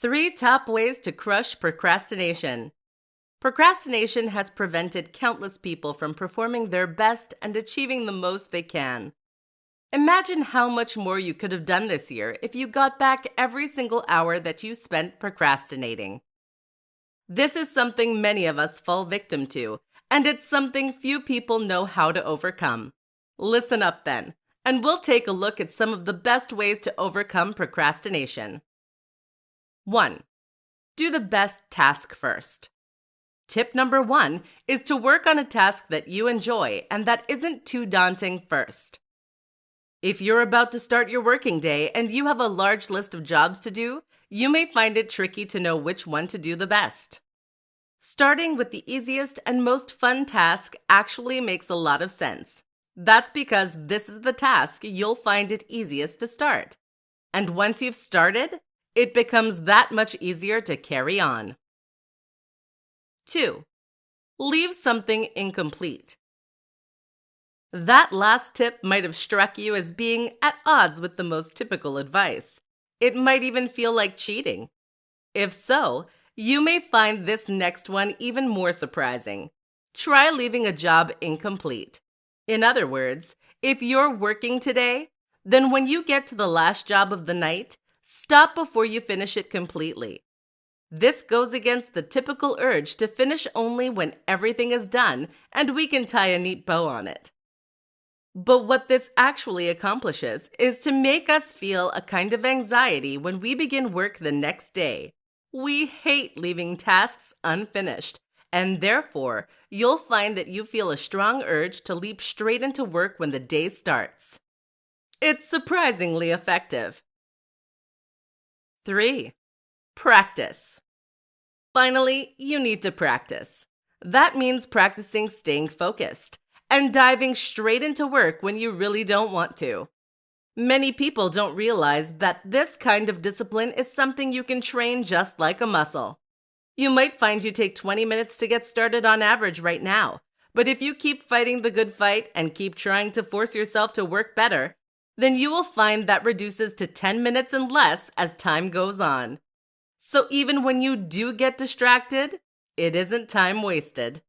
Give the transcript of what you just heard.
3 top ways to crush procrastination. Procrastination has prevented countless people from performing their best and achieving the most they can. Imagine how much more you could have done this year if you got back every single hour that you spent procrastinating. This is something many of us fall victim to, and it's something few people know how to overcome. Listen up then, and we'll take a look at some of the best ways to overcome procrastination. 1. Do the best task first. Tip number 1 is to work on a task that you enjoy and that isn't too daunting first. If you're about to start your working day and you have a large list of jobs to do, you may find it tricky to know which one to do the best. Starting with the easiest and most fun task actually makes a lot of sense. That's because this is the task you'll find it easiest to start. And once you've started, it becomes that much easier to carry on. 2. Leave something incomplete. That last tip might have struck you as being at odds with the most typical advice. It might even feel like cheating. If so, you may find this next one even more surprising. Try leaving a job incomplete. In other words, if you're working today, then when you get to the last job of the night, stop before you finish it completely. This goes against the typical urge to finish only when everything is done and we can tie a neat bow on it. But what this actually accomplishes is to make us feel a kind of anxiety when we begin work the next day. We hate leaving tasks unfinished, and therefore, you'll find that you feel a strong urge to leap straight into work when the day starts. It's surprisingly effective. 3. Practice. Finally, you need to practice. That means practicing staying focused and diving straight into work when you really don't want to. Many people don't realize that this kind of discipline is something you can train just like a muscle. You might find you take 20 minutes to get started on average right now, but if you keep fighting the good fight and keep trying to force yourself to work better, then you will find that reduces to 10 minutes and less as time goes on. So even when you do get distracted, it isn't time wasted.